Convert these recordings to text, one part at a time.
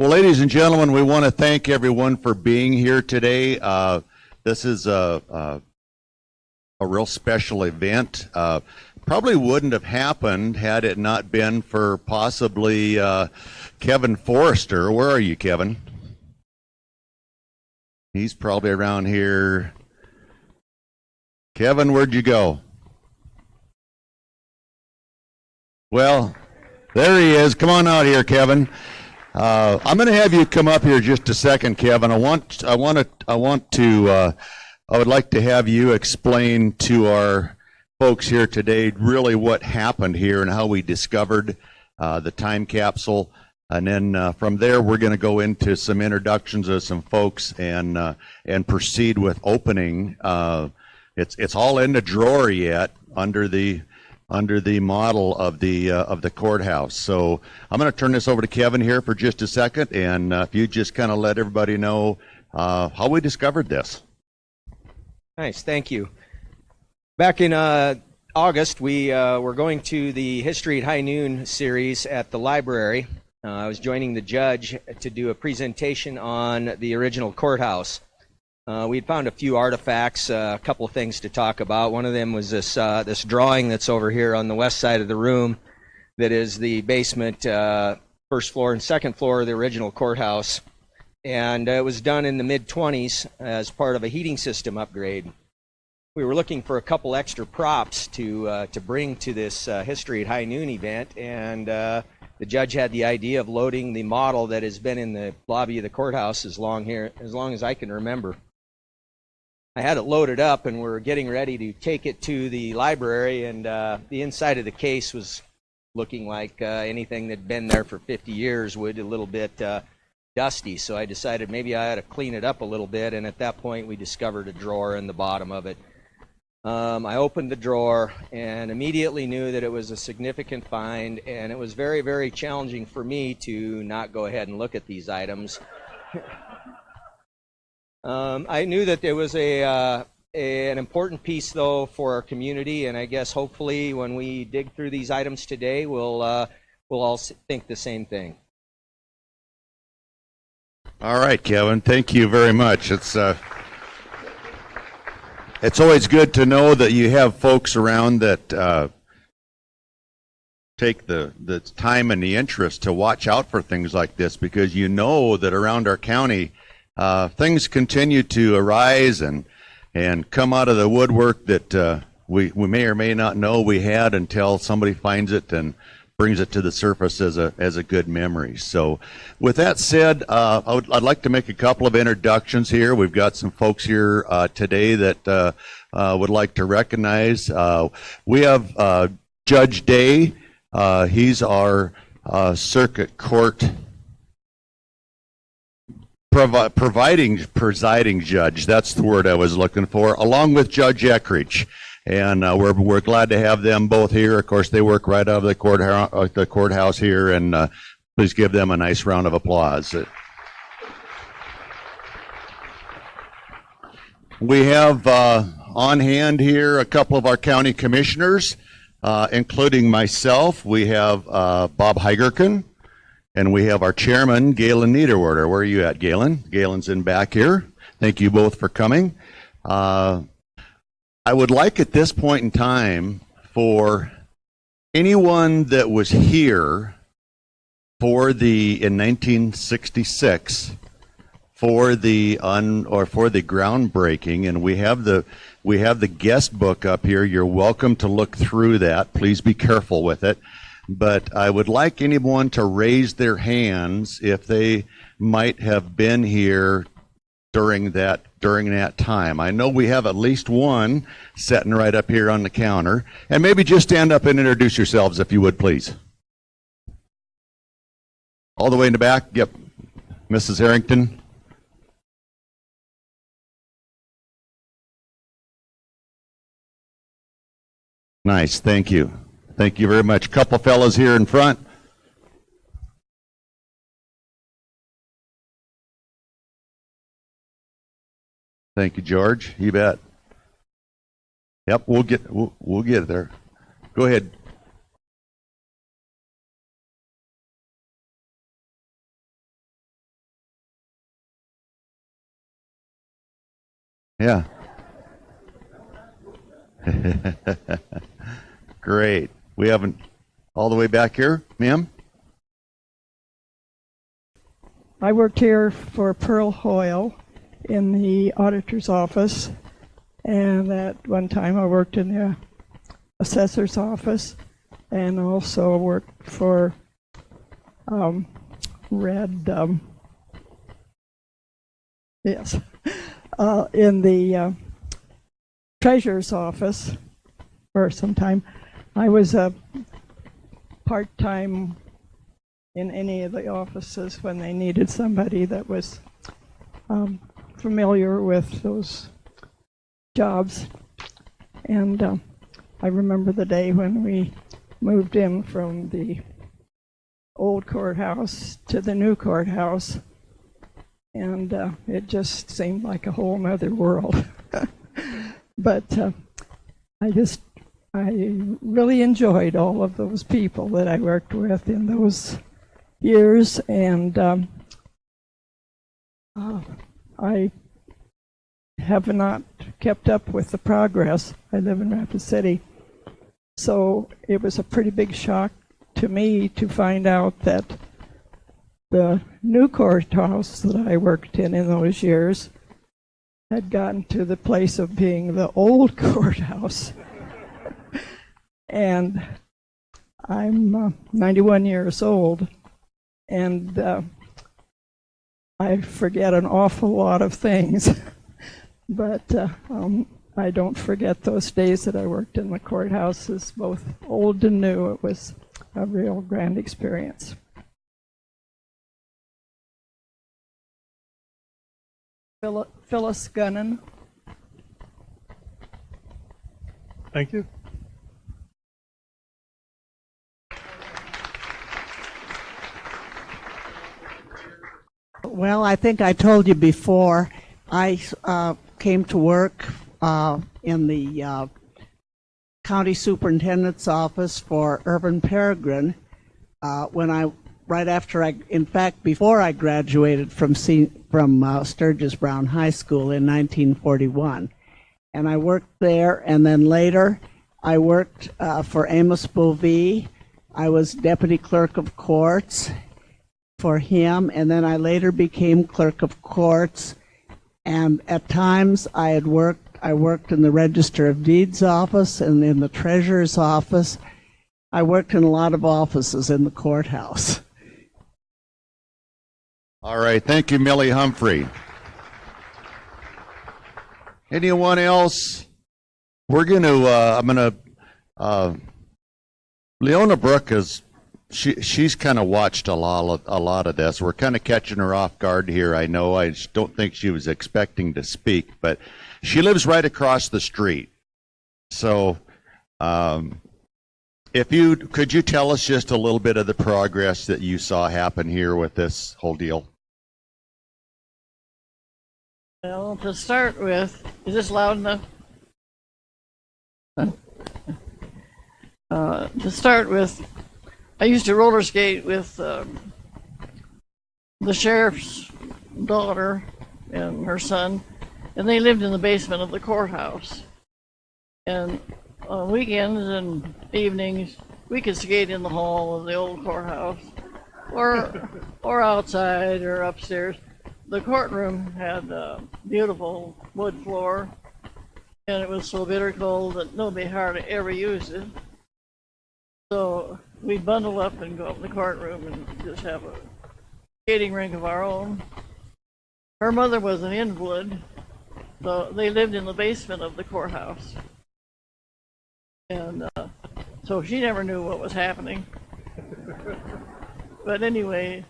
Well, ladies and gentlemen, we want to thank everyone for being here today. This is a real special event. Probably wouldn't have happened had it not been for possibly Kevin Forrester. Where are you, Kevin? He's probably around here. Kevin, where'd you go? Well, there he is. Come on out here, Kevin. I'm going to have you come up here just a second, Kevin. I would like to have you explain to our folks here today really what happened here and how we discovered the time capsule. And then from there, we're going to go into some introductions of some folks and proceed with opening. It's all in the drawer yet under the model of the courthouse. So I'm going to turn this over to Kevin here for just a second, and if you just kind of let everybody know how we discovered this. Nice, thank you. Back in August, we were going to the History at High Noon series at the library. I was joining the judge to do a presentation on the original courthouse. We'd found a few artifacts, a couple of things to talk about. One of them was this drawing that's over here on the west side of the room that is the basement, first floor and second floor of the original courthouse. And it was done in the mid-20s as part of a heating system upgrade. We were looking for a couple extra props to bring to this History at High Noon event, and the judge had the idea of loading the model that has been in the lobby of the courthouse as long as I can remember. I had it loaded up, and we're getting ready to take it to the library, and the inside of the case was looking like anything that had been there for 50 years would, a little bit dusty. So I decided maybe I ought to clean it up a little bit, and at that point we discovered a drawer in the bottom of it. I opened the drawer and immediately knew that it was a significant find, and it was very, very challenging for me to not go ahead and look at these items. I knew that there was an important piece, though, for our community, and I guess hopefully when we dig through these items today, we'll all think the same thing. All right, Kevin, thank you very much. It's always good to know that you have folks around that take the time and the interest to watch out for things like this, because you know that around our county, things continue to arise and come out of the woodwork that we may or may not know we had until somebody finds it and brings it to the surface as a good memory. So with that said, I'd like to make a couple of introductions here. We've got some folks here today that would like to recognize. We have Judge Day. He's our circuit court presiding judge. That's the word I was looking for, along with Judge Eckrich. And we're glad to have them both here. Of course, they work right out of the courthouse here, and please give them a nice round of applause. We have on hand here a couple of our county commissioners, including myself. We have Bob Heidgerken, and we have our chairman, Galen Niederwerder. Where are you at, Galen? Galen's in back here. Thank you both for coming. I would like at this point in time for anyone that was here in 1966 for the groundbreaking, and we have the guest book up here. You're welcome to look through that. Please be careful with it. But I would like anyone to raise their hands if they might have been here during that time. I know we have at least one sitting right up here on the counter. And maybe just stand up and introduce yourselves if you would, please. All the way in the back. Yep. Mrs. Harrington. Nice. Thank you. Thank you very much. Couple fellows here in front. Thank you, George. You bet. Yep, we'll get there. Go ahead. Yeah. Great. We haven't all the way back here, ma'am? I worked here for Pearl Hoyle in the auditor's office, and at one time I worked in the assessor's office, and also worked for in the treasurer's office for some time. I was a part-time in any of the offices when they needed somebody that was familiar with those jobs. And I remember the day when we moved in from the old courthouse to the new courthouse, and it just seemed like a whole other world. But I really enjoyed all of those people that I worked with in those years, and I have not kept up with the progress. I live in Rapid City, so it was a pretty big shock to me to find out that the new courthouse that I worked in those years had gotten to the place of being the old courthouse. And I'm 91 years old, and I forget an awful lot of things. But I don't forget those days that I worked in the courthouses, both old and new. It was a real grand experience. Phyllis Gunnan. Thank you. Well, I think I told you before, I came to work in the county superintendent's office for Urban Peregrine before I graduated from Sturgis Brown High School in 1941. And I worked there, and then later I worked for Amos Bovee. I was deputy clerk of courts for him, and then I later became clerk of courts. And at times I worked in the Register of Deeds office and in the treasurer's office. I worked in a lot of offices in the courthouse. All right. Thank you, Millie Humphrey. Anyone else? Leona Bruch she's kind of watched a lot of this. We're kind of catching her off guard here. I know. I just don't think she was expecting to speak, but she lives right across the street. So, could you tell us just a little bit of the progress that you saw happen here with this whole deal? Well, to start with, is this loud enough? To start with, I used to roller skate with the sheriff's daughter and her son, and they lived in the basement of the courthouse. And on weekends and evenings, we could skate in the hall of the old courthouse, or outside or upstairs. The courtroom had a beautiful wood floor, and it was so bitter cold that nobody hardly ever used it. So we'd bundle up and go up in the courtroom and just have a skating rink of our own. Her mother was an invalid, so they lived in the basement of the courthouse. And so she never knew what was happening. But anyway,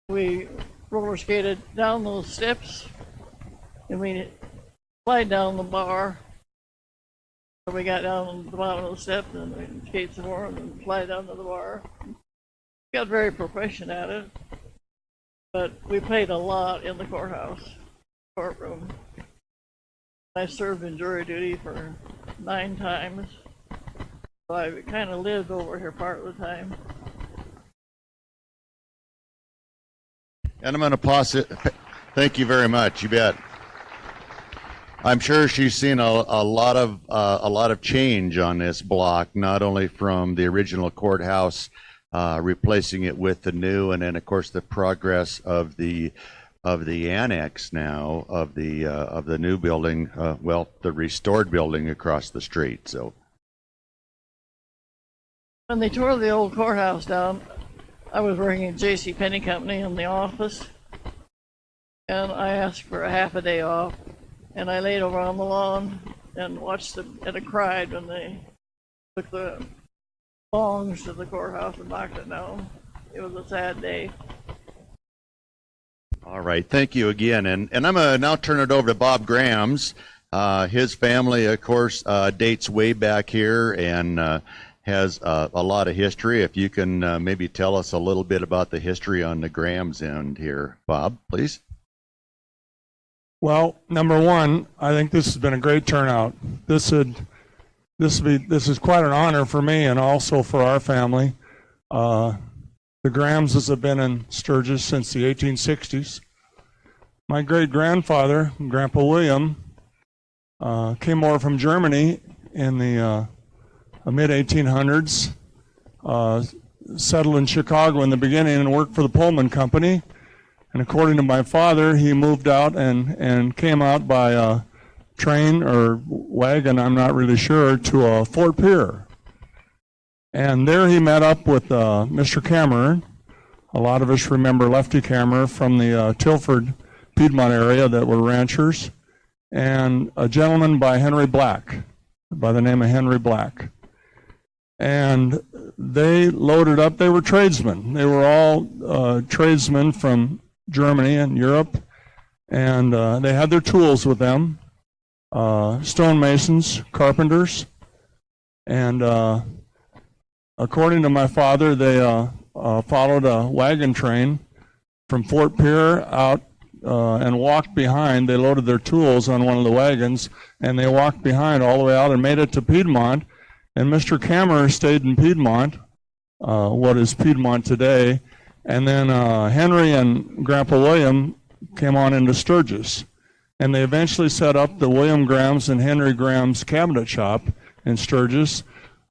we roller skated down those steps, and we slide down the bar. So we got down on the bottom of the steps, and we skate some more, and then slide down to the bar. Got very proficient at it, but we played a lot in the courtroom. I served in jury duty for 9 times, so I kind of lived over here part of the time. And I'm going to pause it. Thank you very much. You bet. I'm sure she's seen a lot of change on this block, not only from the original courthouse, replacing it with the new, and then of course the progress of the annex now of the new building, well, the restored building across the street. So when they tore the old courthouse down, I was working at J.C. Penney Company in the office, and I asked for a half a day off, and I laid over on the lawn and watched them, and I cried when they took the longs to the courthouse and knocked it down. It was a sad day. all right, thank you again, and I'm gonna now turn it over to Bob Grams. His family, of course, dates way back here and has a lot of history. If you can maybe tell us a little bit about the history on the Grams end here, Bob, please. Well, number one, I think this has been a great turnout. This is quite an honor for me and also for our family. The Gramses have been in Sturgis since the 1860s. My great-grandfather, Grandpa William, came over from Germany in the mid-1800s, settled in Chicago in the beginning and worked for the Pullman Company. And according to my father, he moved out and came out by train or wagon, I'm not really sure, to Fort Pierre. And there he met up with Mr. Cameron. A lot of us remember Lefty Cameron from the Tilford, Piedmont area that were ranchers, and a gentleman by the name of Henry Black. And they loaded up, they were tradesmen. They were all tradesmen from Germany and Europe, and they had their tools with them, stonemasons, carpenters, and according to my father, they followed a wagon train from Fort Pierre out and walked behind. They loaded their tools on one of the wagons, and they walked behind all the way out and made it to Piedmont. And Mr. Cameron stayed in Piedmont, what is Piedmont today, and then Henry and Grandpa William came on into Sturgis. And they eventually set up the William Grams and Henry Grams cabinet shop in Sturgis.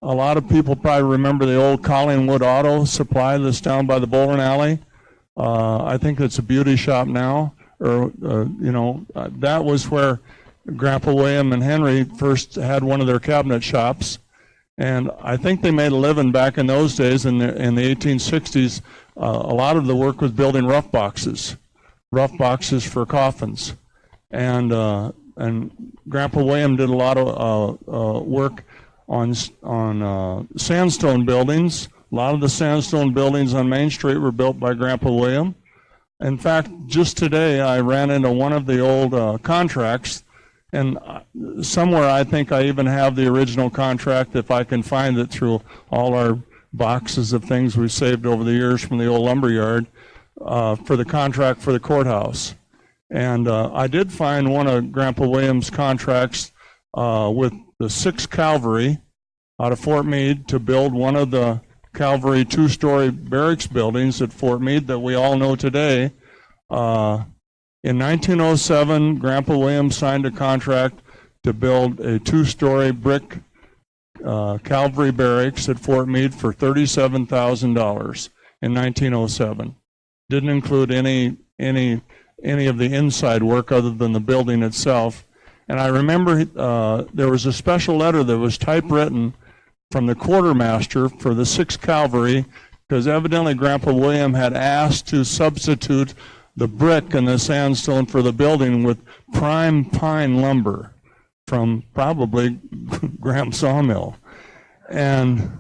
A lot of people probably remember the old Collingwood Auto Supply that's down by the bowling alley. I think it's a beauty shop now. That was where Grandpa William and Henry first had one of their cabinet shops. And I think they made a living back in those days in the 1860s. A lot of the work was building rough boxes for coffins. And Grandpa William did a lot of work on sandstone buildings. A lot of the sandstone buildings on Main Street were built by Grandpa William. In fact, just today I ran into one of the old contracts, and somewhere I think I even have the original contract if I can find it through all our boxes of things we've saved over the years from the old lumber yard for the contract for the courthouse. And I did find one of Grandpa Williams' contracts with the 6th Cavalry out of Fort Meade to build one of the Cavalry 2-story barracks buildings at Fort Meade that we all know today. In 1907, Grandpa Williams signed a contract to build a 2-story brick cavalry barracks at Fort Meade for $37,000 in 1907. Didn't include any of the inside work other than the building itself. And I remember there was a special letter that was typewritten from the quartermaster for the 6th Cavalry, because evidently Grandpa William had asked to substitute the brick and the sandstone for the building with prime pine lumber from probably Graham Sawmill. And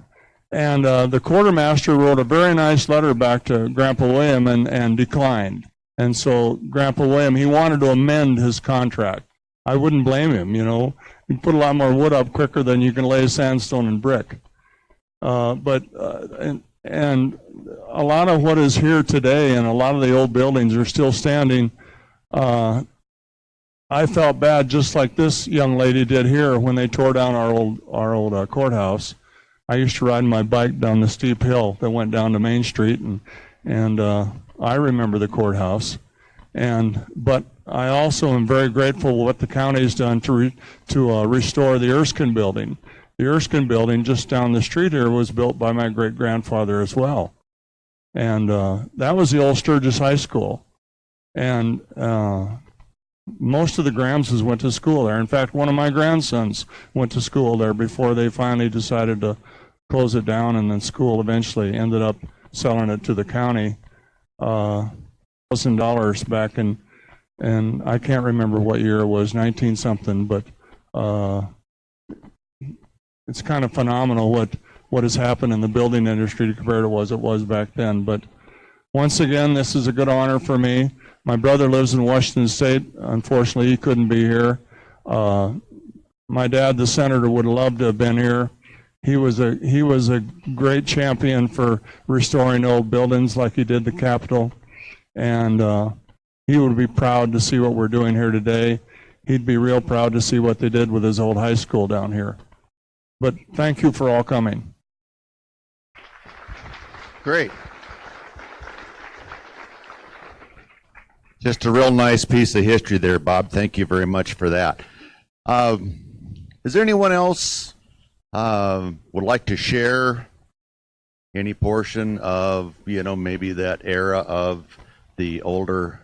the quartermaster wrote a very nice letter back to Grandpa William and declined. And so Grandpa William, he wanted to amend his contract. I wouldn't blame him, you know. You put a lot more wood up quicker than you can lay sandstone and brick. And a lot of what is here today and a lot of the old buildings are still standing. I felt bad just like this young lady did here when they tore down our old courthouse. I used to ride my bike down the steep hill that went down to Main Street, and I remember the courthouse. But I also am very grateful what the county's done to restore the Erskine building. The Erskine building just down the street here was built by my great-grandfather as well. And that was the old Sturgis High School. And most of the Grahamses went to school there. In fact, one of my grandsons went to school there before they finally decided to close it down, and then school eventually ended up selling it to the county. $1,000 back in, and I can't remember what year it was, 19 something, but it's kind of phenomenal what has happened in the building industry compared to what it was back then. But once again, this is a good honor for me. My brother lives in Washington State. Unfortunately, he couldn't be here. My dad, the senator, would have loved to have been here. He was a great champion for restoring old buildings like he did the Capitol. And he would be proud to see what we're doing here today. He'd be real proud to see what they did with his old high school down here. But thank you for all coming. Great. Just a real nice piece of history there, Bob. Thank you very much for that. Is there anyone else would like to share any portion of, maybe that era of the old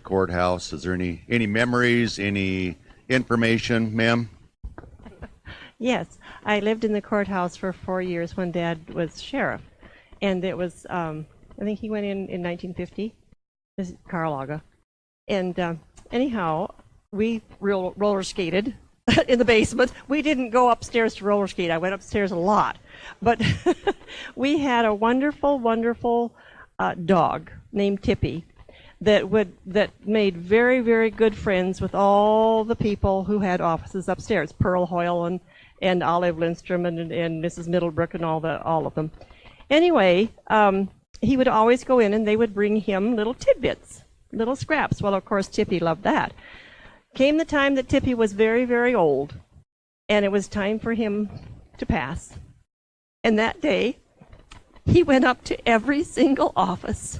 courthouse? Is there any memories, any information, ma'am? Yes, I lived in the courthouse for 4 years when Dad was sheriff, and it was I think he went in 1950. This is Carlaga, and anyhow, we roller skated in the basement. We didn't go upstairs to roller skate. I went upstairs a lot, but we had a wonderful, wonderful dog named Tippy that made very, very good friends with all the people who had offices upstairs. Pearl Hoyle and Olive Lindstrom and Mrs. Middlebrook and all of them. Anyway, he would always go in and they would bring him little tidbits, little scraps. Well, of course, Tippy loved that. Came the time that Tippy was very, very old, and it was time for him to pass. And that day, he went up to every single office,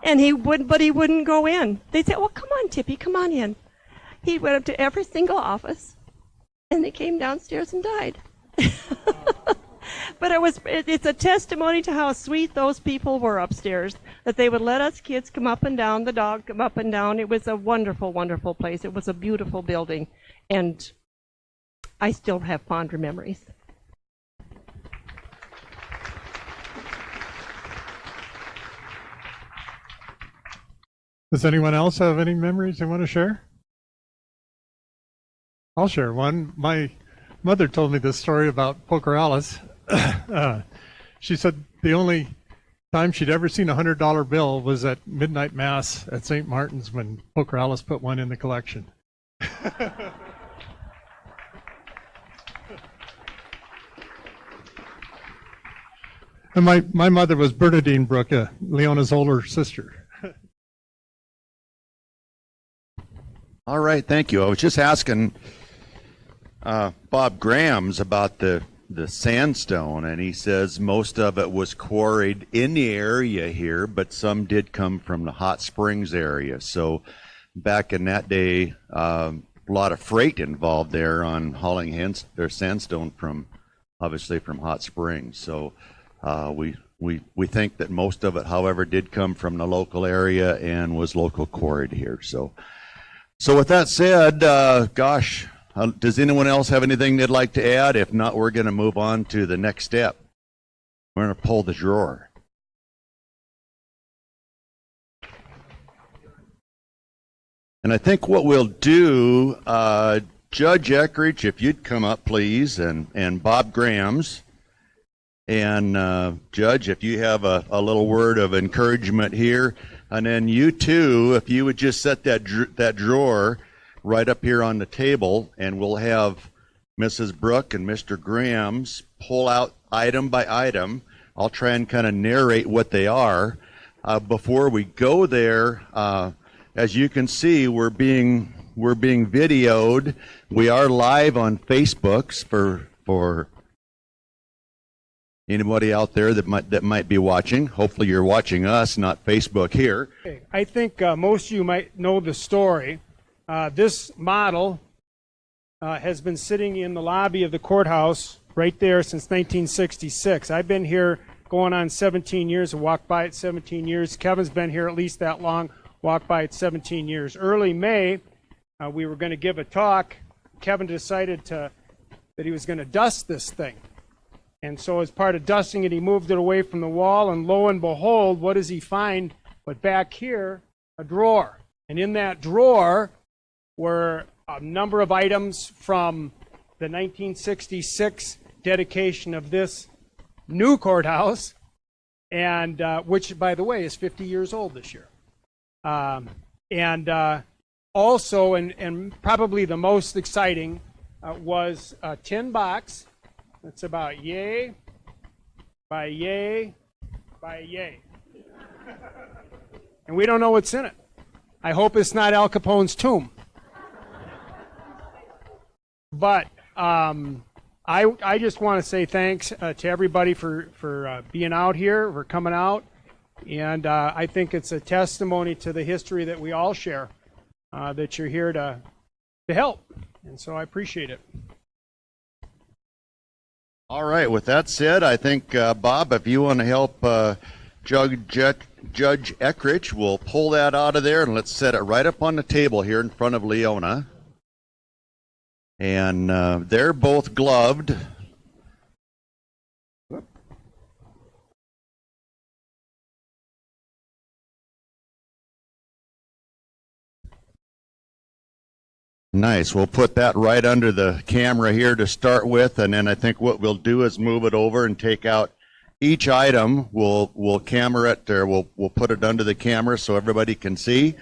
and he wouldn't go in. They said, "Well, come on, Tippy, come on in." He went up to every single office, and they came downstairs and died. But it's a testimony to how sweet those people were upstairs, that they would let us kids come up and down, the dog come up and down. It was a wonderful, wonderful place. It was a beautiful building, and I still have fonder memories. Does anyone else have any memories they want to share? I'll share one. My mother told me this story about Poker Alice. She said the only time she'd ever seen a $100 bill was at midnight mass at St. Martin's when Poker Alice put one in the collection. And my mother was Bernadine Bruch, Leona's older sister. All right, thank you. I was just asking Bob Grams about the sandstone, and he says most of it was quarried in the area here, but some did come from the Hot Springs area. So back in that day, a lot of freight involved there on hauling their sandstone obviously from Hot Springs. So we think that most of it, however, did come from the local area and was local quarried here. So with that said, gosh, does anyone else have anything they'd like to add? If not, we're going to move on to the next step. We're going to pull the drawer. And I think what we'll do, Judge Eckrich, if you'd come up, please, and Bob Grams. And Judge, if you have a little word of encouragement here. And then you too, if you would just set that drawer right up here on the table, and we'll have Mrs. Bruch and Mr. Grams pull out item by item. I'll try and kind of narrate what they are. Before we go there, as you can see, we're being videoed. We are live on Facebooks for Anybody out there that might be watching? Hopefully you're watching us, not Facebook here. Okay. I think most of you might know the story. This model has been sitting in the lobby of the courthouse right there since 1966. I've been here going on 17 years. I walked by it 17 years. Kevin's been here at least that long, walked by it 17 years. Early May, we were going to give a talk. Kevin decided that he was going to dust this thing. And so as part of dusting it, he moved it away from the wall, and lo and behold, what does he find but back here, a drawer. And in that drawer were a number of items from the 1966 dedication of this new courthouse, and which, by the way, is 50 years old this year. Also, and probably the most exciting, was a tin box that's about yay by yay by yay. And we don't know what's in it. I hope it's not Al Capone's tomb. But I just want to say thanks to everybody for being out here, for coming out. And I think it's a testimony to the history that we all share, that you're here to help. And so I appreciate it. All right. With that said, I think, Bob, if you want to help Judge Eckrich, we'll pull that out of there and let's set it right up on the table here in front of Leona. And they're both gloved. Nice. We'll put that right under the camera here to start with, and then I think what we'll do is move it over and take out each item. We'll camera it, or we'll put it under the camera so everybody can see.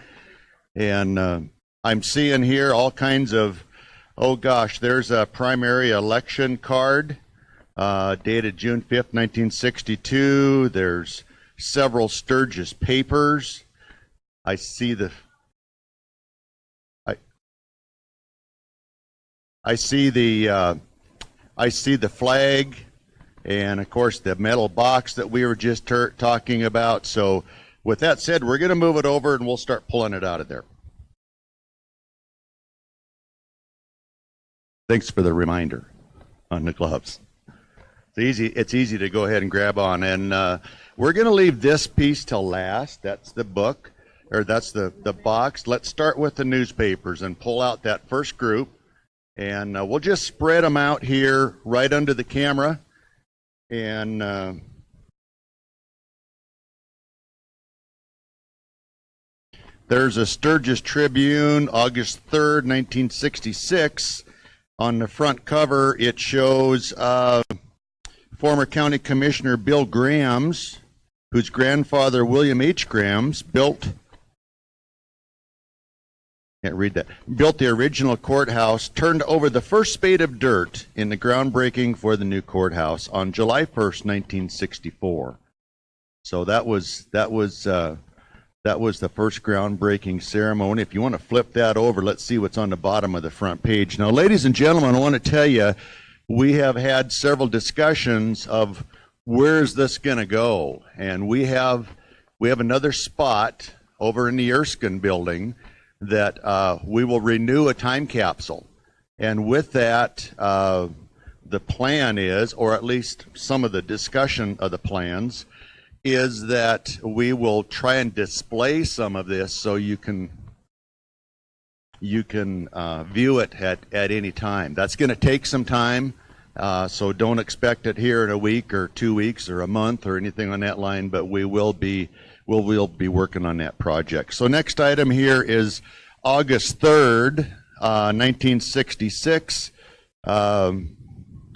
And I'm seeing here all kinds of, oh gosh, there's a primary election card dated June 5th, 1962. There's several Sturgis papers. I see the flag, and of course the metal box that we were just talking about. So with that said, we're going to move it over and we'll start pulling it out of there. Thanks for the reminder on the gloves. It's easy to go ahead and grab on. And we're going to leave this piece till last. That's the book, or that's the box. Let's start with the newspapers and pull out that first group. And we'll just spread them out here right under the camera. And there's a Sturgis Tribune, August 3rd, 1966. On the front cover, it shows former County Commissioner Bill Grams, whose grandfather, William H. Grams, built the original courthouse, turned over the first spade of dirt in the groundbreaking for the new courthouse on July 1st, 1964. So that was the first groundbreaking ceremony. If you want to flip that over, let's see what's on the bottom of the front page. Now, ladies and gentlemen, I want to tell you, we have had several discussions of where's this going to go, and we have another spot over in the Erskine building that we will renew a time capsule. And with that, the plan is, or at least some of the discussion of the plans, is that we will try and display some of this so you can view it at any time. That's going to take some time, so don't expect it here in a week or 2 weeks or a month or anything on that line, but we'll be working on that project. So next item here is August 3rd, 1966,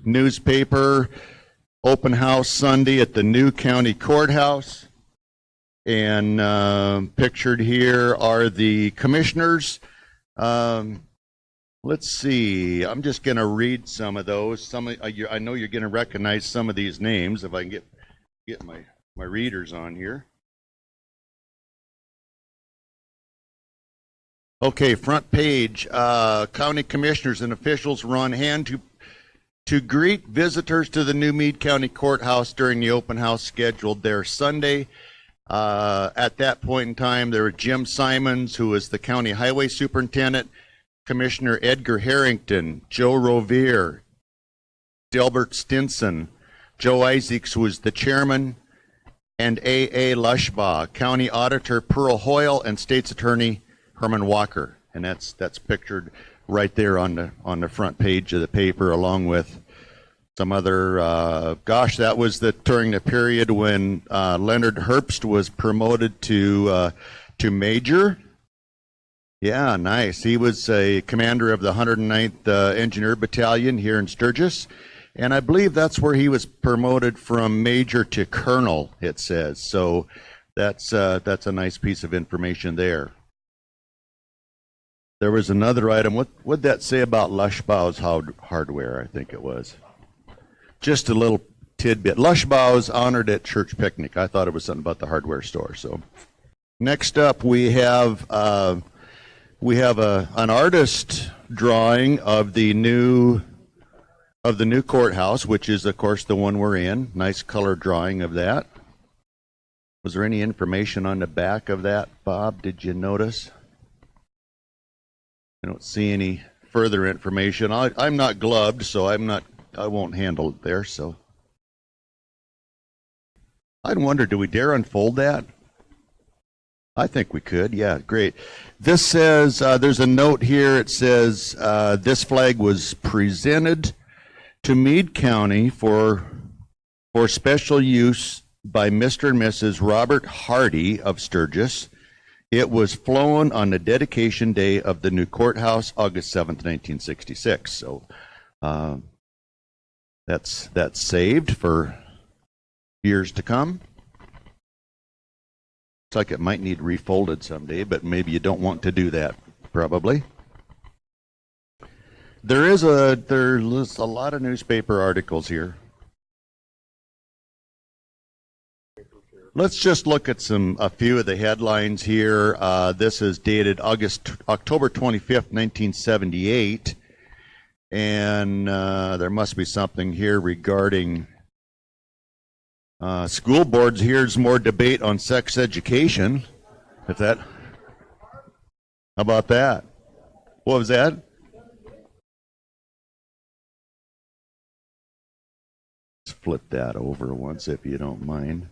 newspaper, open house Sunday at the new county courthouse. And pictured here are the commissioners. Let's see, I'm just going to read some of those. I know you're going to recognize some of these names if I can get my readers on here. Okay, front page, county commissioners and officials were on hand to greet visitors to the new Meade County Courthouse during the open house scheduled there Sunday. At that point in time, there was Jim Simons, who was the county highway superintendent, Commissioner Edgar Harrington, Joe Rovere, Delbert Stinson, Joe Isaacs was the chairman, and A.A. Lushbaugh, County Auditor Pearl Hoyle, and State's Attorney Herman Walker. And that's pictured right there on the front page of the paper, along with some other, that was during the period when Leonard Herbst was promoted to major. Yeah, nice. He was a commander of the 109th Engineer Battalion here in Sturgis. And I believe that's where he was promoted from major to colonel, it says. So that's a nice piece of information there. There was another item. What would that say about Lushbaugh's hardware? I think it was. Just a little tidbit. Lushbaugh's honored at church picnic. I thought it was something about the hardware store. So next up, we have an artist drawing of the new courthouse, which is, of course, the one we're in. Nice color drawing of that. Was there any information on the back of that, Bob? Did you notice? I don't see any further information. I'm not gloved, so I won't handle it there. So I'd wonder, do we dare unfold that? I think we could. Yeah, great. This says, there's a note here. It says, this flag was presented to Meade County for special use by Mr. and Mrs. Robert Hardy of Sturgis. It was flown on the dedication day of the new courthouse, August 7th, 1966. So that's saved for years to come. Looks like it might need refolded someday, but maybe you don't want to do that, probably. There's a lot of newspaper articles here. Let's just look at a few of the headlines here. This is dated October 25th, 1978, and there must be something here regarding school boards. Here's more debate on sex education. How about that? What was that? Let's flip that over once, if you don't mind.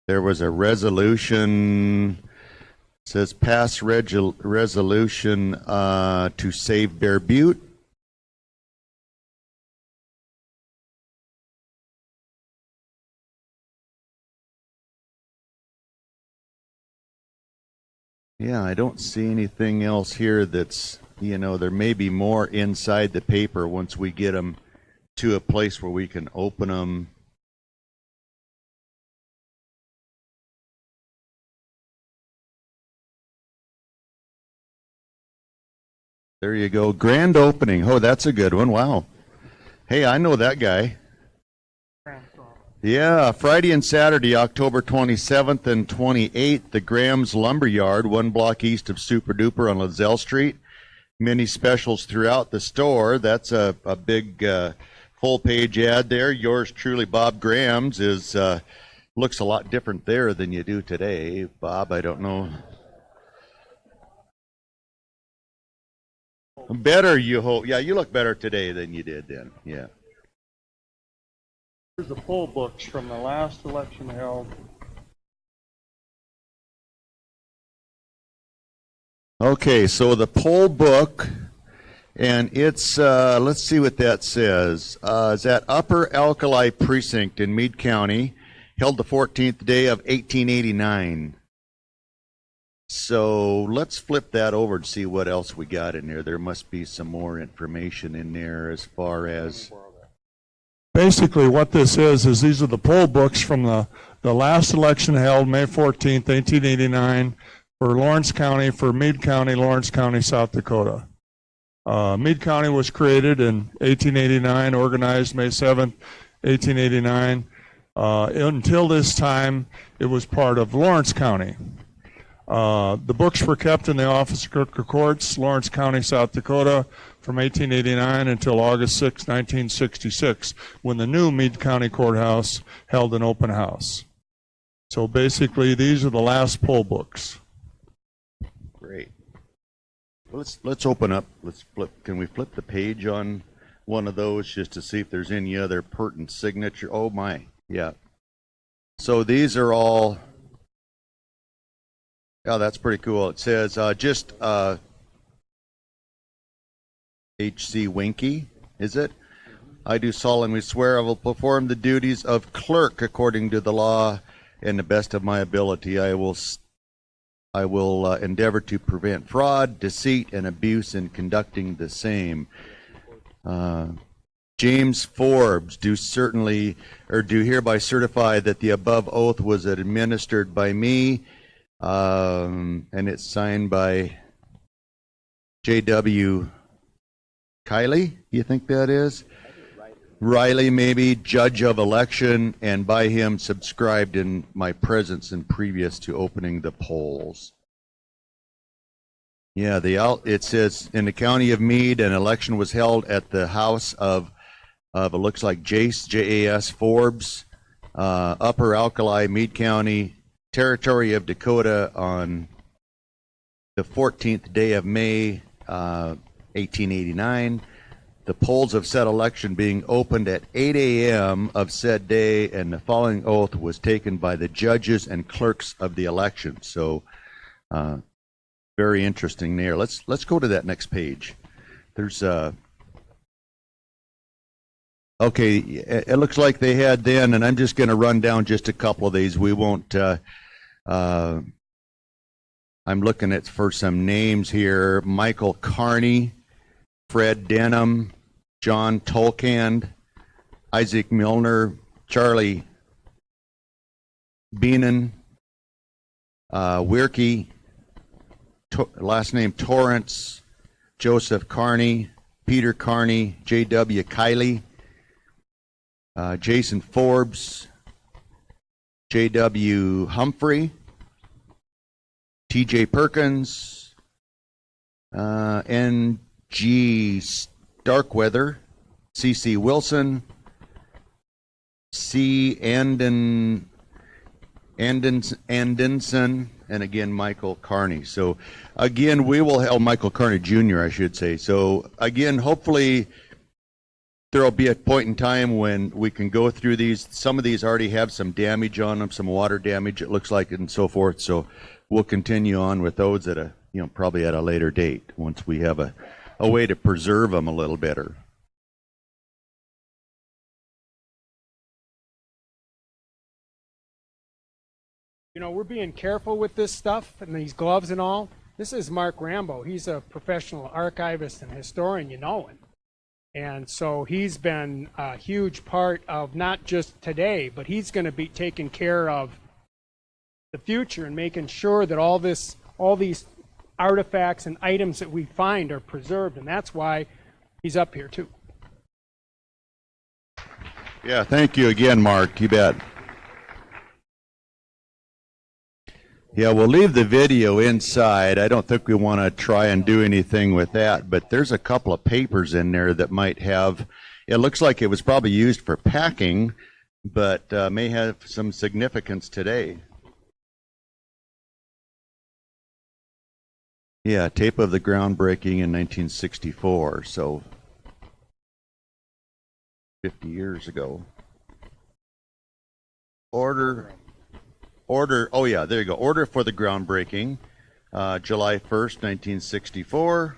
There was a resolution, it says pass resolution to save Bear Butte. Yeah, I don't see anything else here that's, there may be more inside the paper once we get them to a place where we can open them. There you go. Grand opening. Oh, that's a good one. Wow. Hey, I know that guy. Yeah, Friday and Saturday, October 27th and 28th, the Graham's Lumberyard, 1 block east of Super Duper on Lozelle Street. Many specials throughout the store. That's a big full-page ad there. Yours truly, Bob Graham's, looks a lot different there than you do today. Bob, I don't know. Better, you hope. Yeah, you look better today than you did then. Yeah. Here's the poll books from the last election held. Okay, so the poll book, and it's, let's see what that says. Is that Upper Alkali Precinct in Meade County, held the 14th day of 1889. So let's flip that over and see what else we got in there. There must be some more information in there as far as... Basically what this is these are the poll books from the last election held May 14th, 1889 for Lawrence County, for Meade County, Lawrence County, South Dakota. Meade County was created in 1889, organized May 7th, 1889. Until this time, it was part of Lawrence County. The books were kept in the office of Clerk of Courts, Lawrence County, South Dakota, from 1889 until August 6, 1966, when the new Meade County Courthouse held an open house. So basically, these are the last poll books. Great. Well, let's open up. Let's flip. Can we flip the page on one of those just to see if there's any other pertinent signature? Oh my, yeah. So these are all. Yeah, that's pretty cool. It says H.C. Winky, is it? I do solemnly swear I will perform the duties of clerk according to the law and the best of my ability. I will endeavor to prevent fraud, deceit, and abuse in conducting the same. James Forbes, do hereby certify that the above oath was administered by me, and it's signed by J.W. Kiley, you think that is? Riley, maybe, judge of election, and by him subscribed in my presence and previous to opening the polls. Yeah, it says in the county of Meade, an election was held at the house of it looks like Jas Forbes, Upper Alkali, Meade County, territory of Dakota, on the 14th day of May, 1889. The polls of said election being opened at 8 a.m. of said day, and the following oath was taken by the judges and clerks of the election. So, very interesting there. Let's go to that next page. There's okay. It looks like they had then, and I'm just going to run down just a couple of these. We won't. I'm looking at for some names here: Michael Carney, Fred Denham, John Tolkand, Isaac Milner, Charlie Beenan, Wierke, last name Torrance, Joseph Carney, Peter Carney, J.W. Kiley, Jason Forbes, J.W. Humphrey, T.J. Perkins, N.G. Starkweather, C.C. Wilson, C. Andenson, and again, Michael Carney. So again, we will help Michael Carney Jr., I should say. So again, hopefully there will be a point in time when we can go through these. Some of these already have some damage on them, some water damage, it looks like, and so forth. So we'll continue on with those at probably at a later date once we have a way to preserve them a little better. We're being careful with this stuff and these gloves and all. This is Mark Rambow. He's a professional archivist and historian, him. And so he's been a huge part of not just today, but he's going to be taking care of the future and making sure that all these artifacts and items that we find are preserved, and that's why he's up here too. Yeah, thank you again, Mark. You bet. Yeah, we'll leave the video inside. I don't think we want to try and do anything with that, but there's a couple of papers in there that might have, it looks like it was probably used for packing, but may have some significance today. Yeah, tape of the groundbreaking in 1964, so 50 years ago. Order, oh yeah, there you go. Order for the groundbreaking, July 1st, 1964.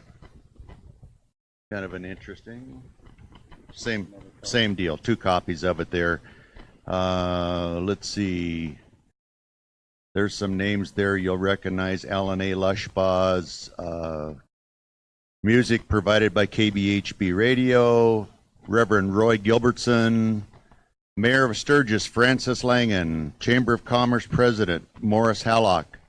Kind of an interesting, same deal, 2 copies of it there. Let's see. There's some names there you'll recognize. Alan A. Lushbaugh's music provided by KBHB Radio, Reverend Roy Gilbertson, Mayor of Sturgis Francis Langan, Chamber of Commerce President Morris Hallock.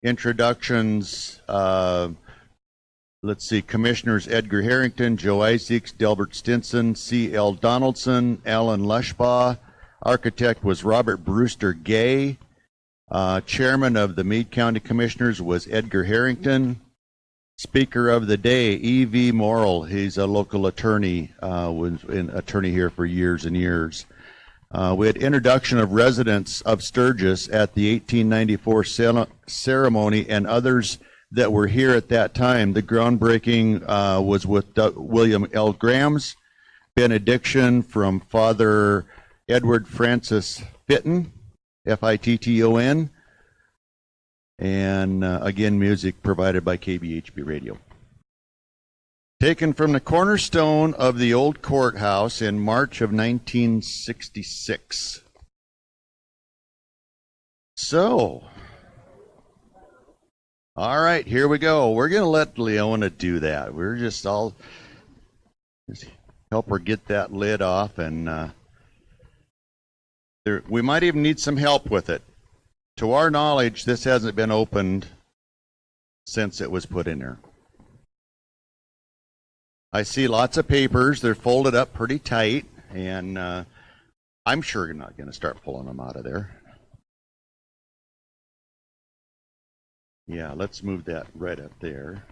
Introductions, let's see, Commissioners Edgar Harrington, Joe Isaacs, Delbert Stinson, C.L. Donaldson, Alan Lushbaugh. Architect was Robert Brewster Gay. Chairman of the Meade County Commissioners was Edgar Harrington. Speaker of the day, E.V. Morrill. He's a local attorney, was an attorney here for years and years. We had introduction of residents of Sturgis at the 1894 ceremony and others that were here at that time. The groundbreaking was with William L. Graham's benediction from Father Edward Francis Fitton, Fitton, and again, music provided by KBHB Radio. Taken from the cornerstone of the old courthouse in March of 1966. So, all right, here we go. We're going to let Leona do that. We're just help her get that lid off, and we might even need some help with it. To our knowledge, this hasn't been opened since it was put in there. I see lots of papers. They're folded up pretty tight, and I'm sure you're not going to start pulling them out of there. Yeah, let's move that right up there.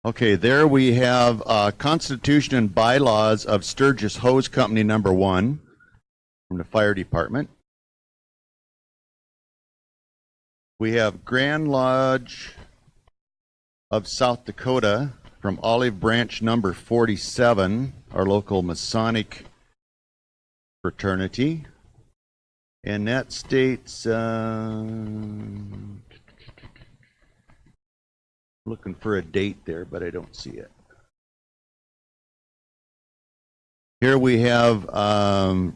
Okay, there we have Constitution and Bylaws of Sturgis Hose Company number 1 from the Fire Department. We have Grand Lodge of South Dakota from Olive Branch number 47, our local Masonic fraternity. And that states, looking for a date there, but I don't see it. Here we have, I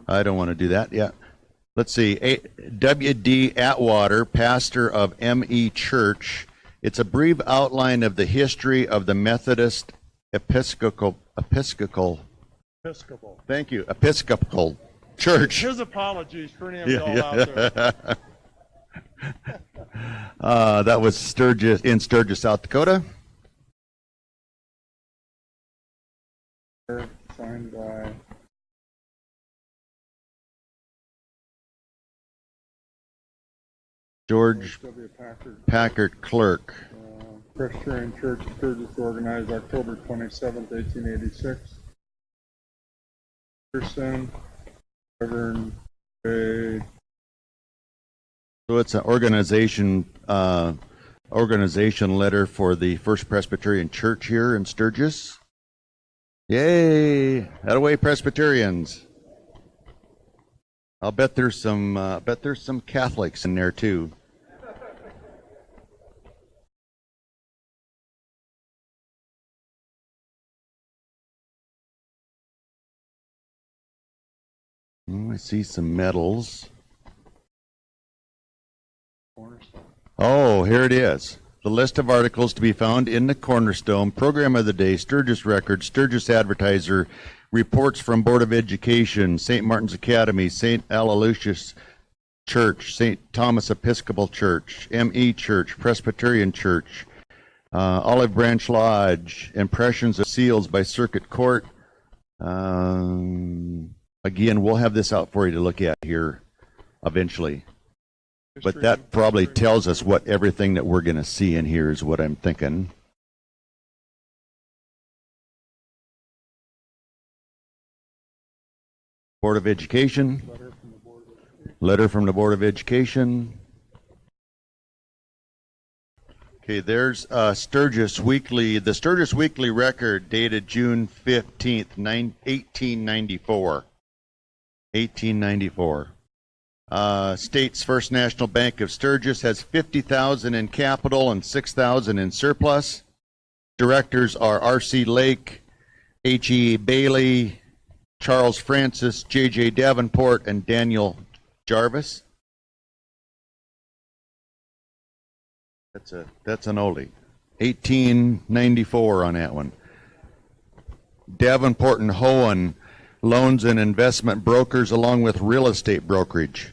don't want to do that. Yeah. Let's see, W.D. Atwater, pastor of M.E. Church. It's a brief outline of the history of the Methodist Episcopal. Thank you, Episcopal Church. His apologies for any of y'all out there. That was Sturgis, in Sturgis, South Dakota. Signed by George W. Packard, clerk. Presbyterian Church of Sturgis, organized October 27th, 1886. Person, Reverend J. So it's an organization letter for the First Presbyterian Church here in Sturgis. Yay! Attaway Presbyterians. I'll bet there's some Catholics in there too. I see some medals. Oh, here it is. The list of articles to be found in the Cornerstone, Program of the Day, Sturgis Record, Sturgis Advertiser, Reports from Board of Education, St. Martin's Academy, St. Aloysius Church, St. Thomas Episcopal Church, M.E. Church, Presbyterian Church, Olive Branch Lodge, Impressions of Seals by Circuit Court. Again, we'll have this out for you to look at here eventually. But that probably tells us what everything that we're going to see in here is what I'm thinking. Board of Education. Letter from the Board of Education. Okay, there's Sturgis Weekly, the Sturgis Weekly Record dated June 15th, 1894. 1894. States First National Bank of Sturgis has $50,000 in capital and $6,000 in surplus. Directors are R.C. Lake, H.E. Bailey, Charles Francis, J.J. Davenport, and Daniel Jarvis. That's an oldie. 1894 on that one. Davenport and Hohen, loans and investment brokers along with real estate brokerage.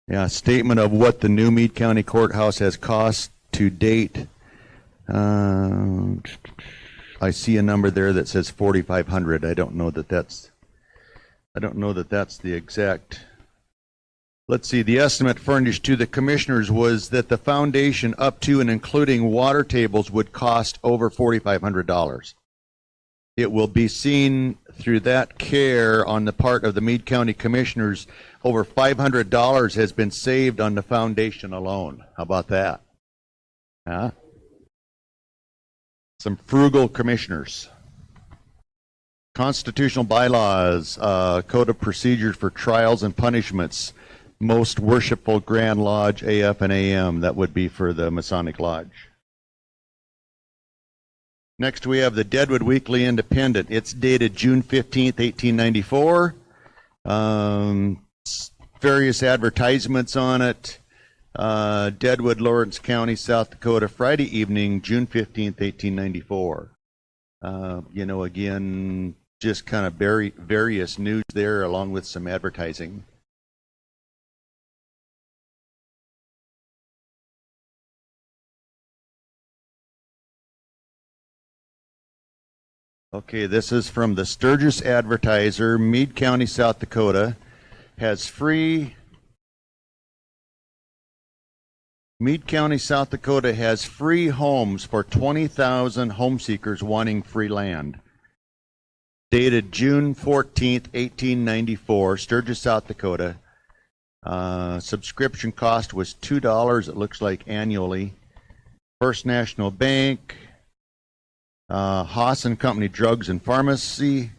Yeah, statement of what the new Meade County Courthouse has cost to date. I see a number there that says 4,500. I don't know that that's the exact. Let's see, the estimate furnished to the commissioners was that the foundation up to and including water tables would cost over $4,500. It will be seen through that care on the part of the Meade County Commissioners, over $500 has been saved on the foundation alone. How about that? Huh? Some frugal commissioners. Constitutional bylaws, code of procedures for trials and punishments, most worshipful Grand Lodge, AF and AM. That would be for the Masonic Lodge. Next, we have the Deadwood Weekly Independent. It's dated June 15th, 1894. Various advertisements on it. Deadwood, Lawrence County, South Dakota, Friday evening, June 15th, 1894. You know, again, just kind of various news there along with some advertising. Okay, this is from the Sturgis Advertiser, Meade County, South Dakota. Meade County, South Dakota has free homes for 20,000 home seekers wanting free land. Dated June 14th, 1894, Sturgis, South Dakota. Subscription cost was $2, it looks like, annually. First National Bank, Haas and Company Drugs and Pharmacy,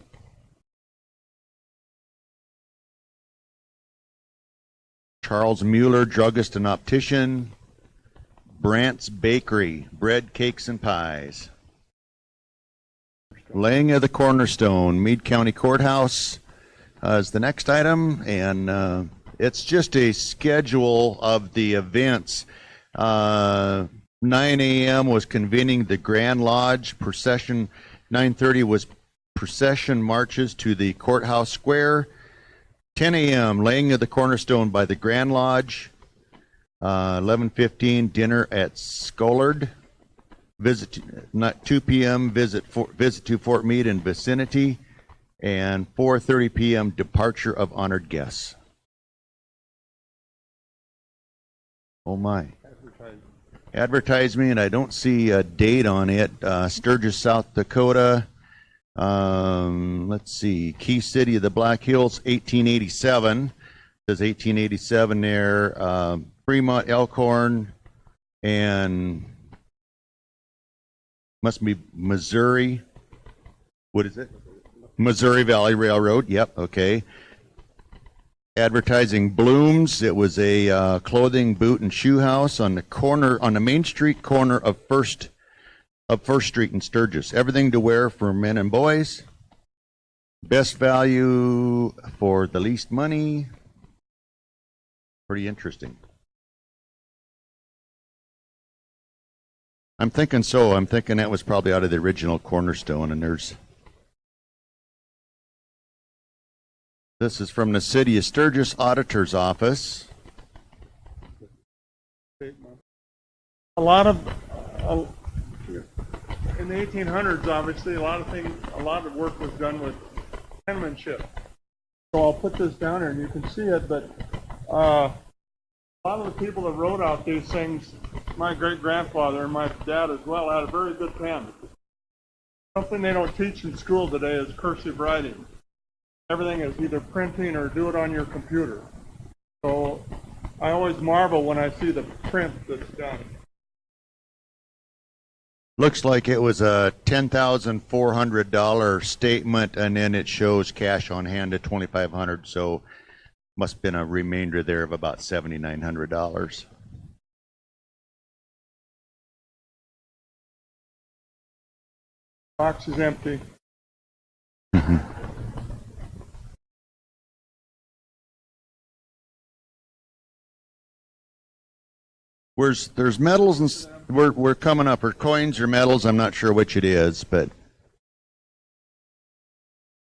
Charles Mueller, druggist and optician, Brandt's Bakery, bread, cakes, and pies. Laying of the cornerstone, Meade County Courthouse is the next item, and it's just a schedule of the events. 9 a.m. was convening the Grand Lodge procession. 9:30 was procession marches to the Courthouse Square. 10 a.m. laying of the cornerstone by the Grand Lodge. 11:15 dinner at Scollard. Visit 2 p.m. visit to Fort Meade and vicinity, and 4:30 p.m. departure of honored guests. Oh my! Advertising, and I don't see a date on it. Sturgis, South Dakota. Let's see, Key City of the Black Hills, 1887. Says 1887 there. Fremont, Elkhorn, and must be Missouri. What is it? Missouri Valley Railroad. Yep. Okay. Advertising Blooms. It was a clothing, boot, and shoe house on the corner, on the Main Street corner of First Street in Sturgis. Everything to wear for men and boys. Best value for the least money. Pretty interesting. I'm thinking so. I'm thinking that was probably out of the original Cornerstone, and there's. This is from the City of Sturgis Auditor's Office. A lot of, in the 1800s, obviously, a lot of work was done with penmanship. So I'll put this down here and you can see it, but a lot of the people that wrote out these things, my great-grandfather and my dad as well, had a very good pen. Something they don't teach in school today is cursive writing. Everything is either printing or do it on your computer. So I always marvel when I see the print that's done. Looks like it was a $10,400 statement, and then it shows cash on hand at $2,500. So must have been a remainder there of about $7,900. Box is empty. There's medals, and we're coming up, or coins or medals. I'm not sure which it is, but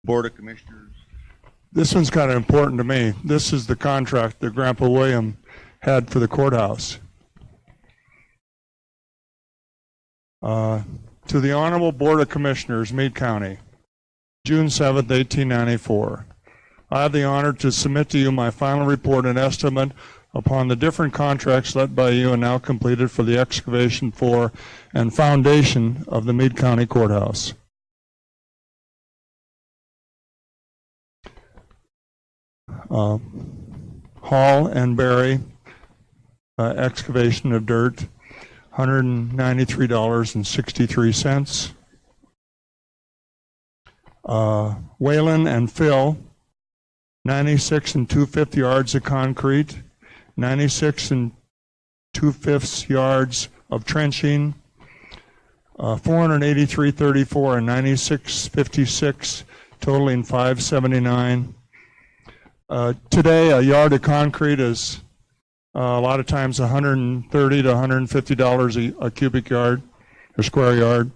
Board of Commissioners. This one's kind of important to me. This is the contract that Grandpa William had for the courthouse. To the Honorable Board of Commissioners, Meade County, June 7th, 1894. I have the honor to submit to you my final report and estimate upon the different contracts led by you and now completed for the excavation for and foundation of the Meade County Courthouse. Haul and bury, excavation of dirt, $193.63. Whalen and fill, 96 and 2/5 yards of concrete, 96 and 2/5 yards of trenching, 483.34 and 96.56, totaling 579. Today, a yard of concrete is a lot of times $130 to $150 a cubic yard or square yard,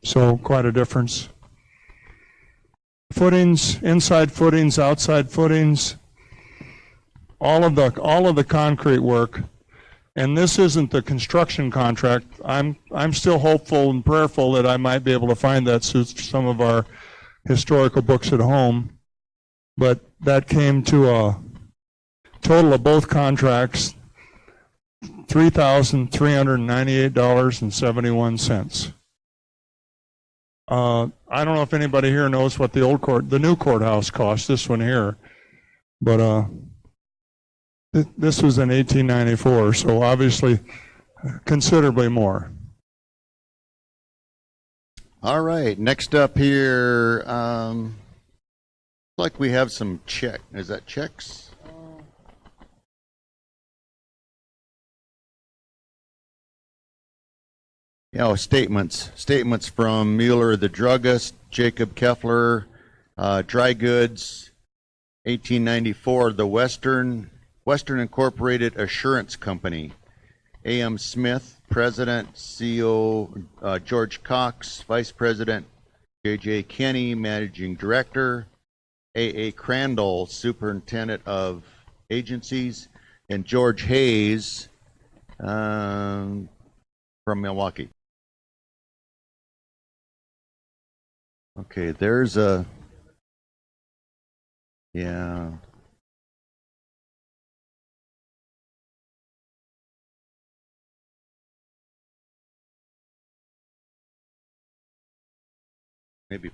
so quite a difference. Footings, inside footings, outside footings, all of the concrete work. And this isn't the construction contract. I'm still hopeful and prayerful that I might be able to find that suits some of our historical books at home. But that came to a total of both contracts, $3,398.71. I don't know if anybody here knows what the new courthouse cost, this one here, but this was in 1894, so obviously considerably more. All right, next up here, like we have some check. Is that checks? Statements. Statements from Mueller the druggist, Jacob Keffler, dry goods, 1894, the Western Incorporated Assurance Company, A.M. Smith, President, CEO George Cox, Vice President J.J. Kenny, Managing Director, A.A. Crandall, Superintendent of Agencies, and George Hayes from Milwaukee. Okay, there's a, yeah. Maybe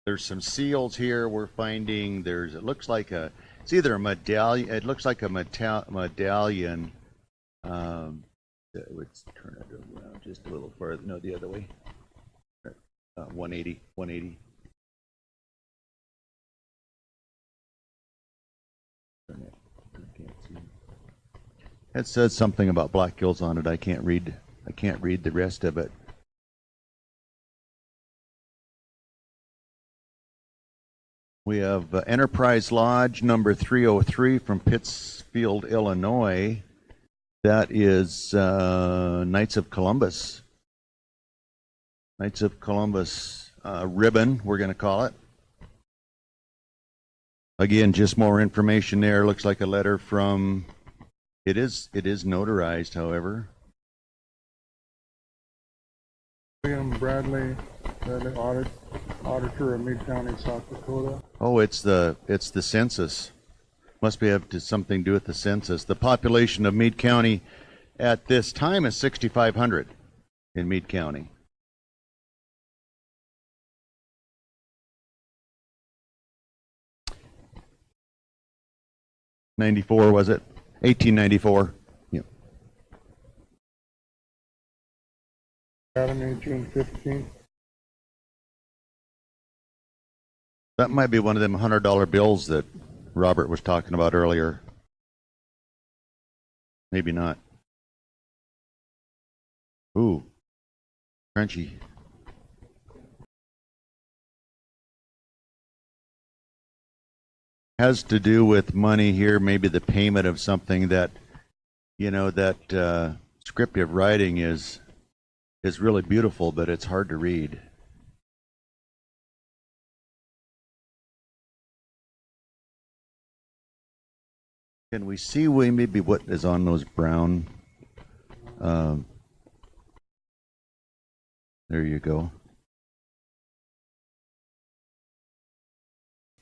there's some seals here we're finding. It looks like it's either a medallion, it looks like a medallion. Let's turn it around just a little further, no, the other way. 180. It says something about black gills on it. I can't read the rest of it. We have Enterprise Lodge number 303 from Pittsfield, Illinois. That is Knights of Columbus. Knights of Columbus ribbon, we're going to call it. Again, just more information there. Looks like a letter from, it is notarized, however. William Bradley, auditor of Meade County, South Dakota. Oh, it's the census. Must be have something to do with the census. The population of Meade County at this time is 6,500 in Meade County. '94 was it? 1894. Yeah. Academy, June 15th. That might be one of them $100 bills that Robert was talking about earlier. Maybe not. Ooh, crunchy. Has to do with money here, maybe the payment of something that, that scriptive writing is really beautiful, but it's hard to read. Can we see maybe what is on those brown? There you go.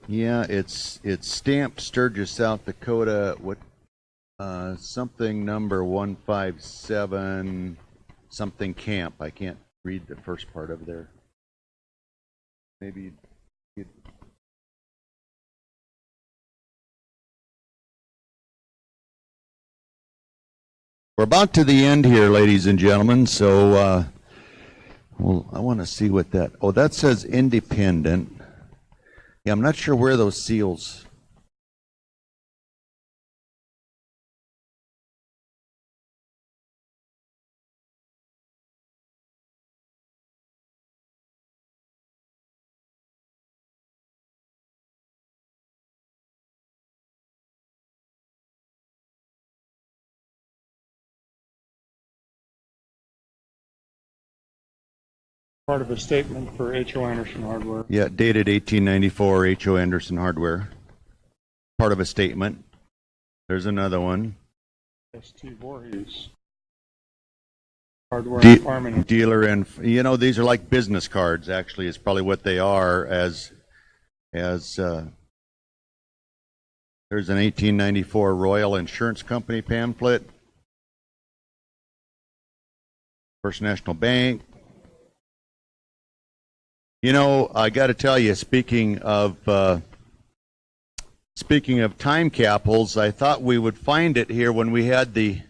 Yeah, it's stamped Sturgis, South Dakota. What? Something number 157 something camp. I can't read the first part of there. Maybe you'd... We're about to the end here, ladies and gentlemen, so well, I want to see what that... Oh, that says independent. Yeah, I'm not sure where those seals... Part of a statement for H.O. Anderson Hardware. Yeah, dated 1894, H.O. Anderson Hardware. Part of a statement. There's another one. S.T. Voorhees. Hardware and farming. Dealer, and you know, these are like business cards. Actually, is probably what they are. As there's an 1894 Royal Insurance Company pamphlet. First National Bank. You know, I got to tell you, speaking of time capsules, I thought we would find it here when we had the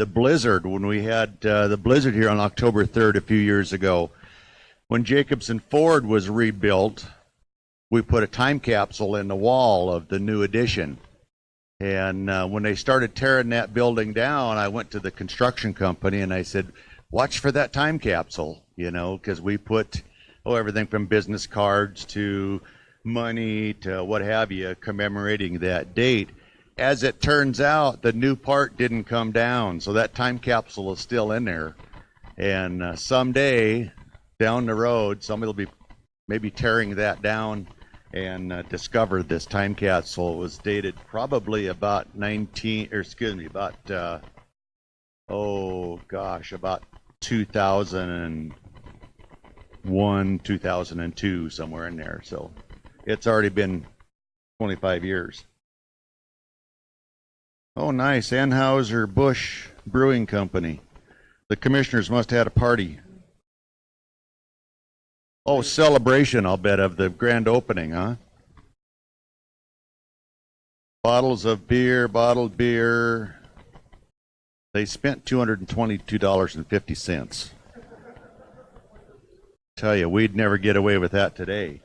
blizzard, here on October 3rd a few years ago. When Jacobson Ford was rebuilt, we put a time capsule in the wall of the new addition. And when they started tearing that building down, I went to the construction company and I said, watch for that time capsule, you know, because we put everything from business cards to money to what have you, commemorating that date. As it turns out, the new part didn't come down, so that time capsule is still in there. And someday, down the road, somebody will be maybe tearing that down and discover this time capsule. It was dated probably about about 2001, 2002, somewhere in there. So it's already been 25 years. Oh, nice. Anheuser-Busch Brewing Company. The commissioners must have had a party. Oh, celebration, I'll bet, of the grand opening, huh? Bottles of beer, bottled beer. They spent $222.50. Tell you, we'd never get away with that today.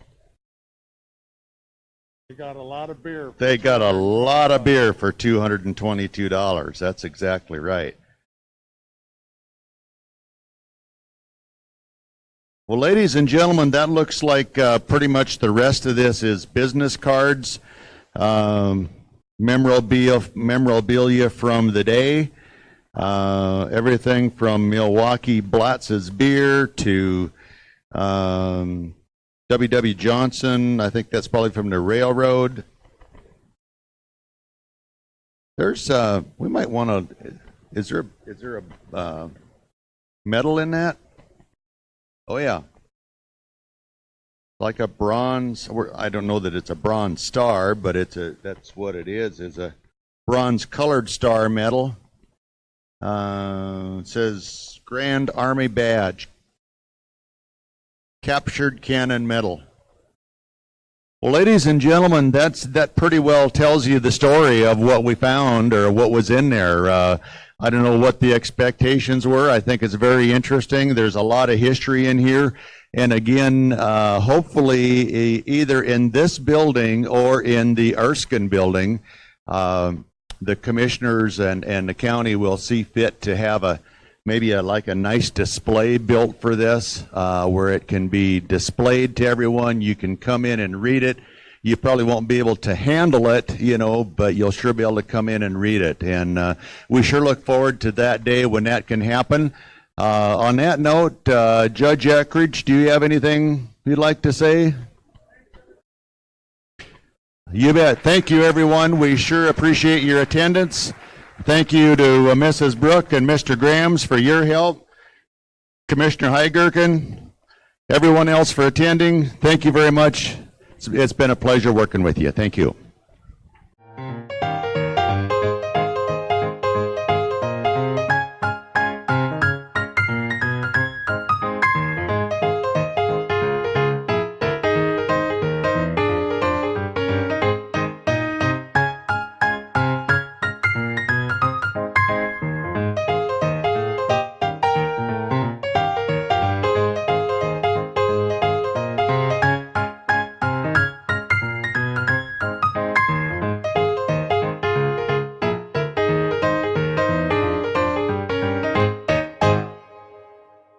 They got a lot of beer. They got a lot of beer for $222. That's exactly right. Well, ladies and gentlemen, that looks like pretty much the rest of this is business cards, memorabilia from the day, everything from Milwaukee Blatz's beer to W.W. Johnson. I think that's probably from the railroad. There's we might want to. Is there a medal in that? Oh yeah, like a bronze. I don't know that it's a bronze star, but that's what it is. Is a bronze colored star medal. It says Grand Army Badge. Captured cannon medal. Well, ladies and gentlemen, that pretty well tells you the story of what we found or what was in there. I don't know what the expectations were. I think it's very interesting. There's a lot of history in here. And again, hopefully either in this building or in the Erskine building, the commissioners and the county will see fit to have maybe like a nice display built for this, where it can be displayed to everyone. You can come in and read it. You probably won't be able to handle it, you know, but you'll sure be able to come in and read it. And we sure look forward to that day when that can happen. On that note, Judge Eckrich, do you have anything you'd like to say? You bet. Thank you, everyone. We sure appreciate your attendance. Thank you to Mrs. Bruch and Mr. Grams for your help. Commissioner Heidgerken, everyone else for attending. Thank you very much. It's been a pleasure working with you. Thank you.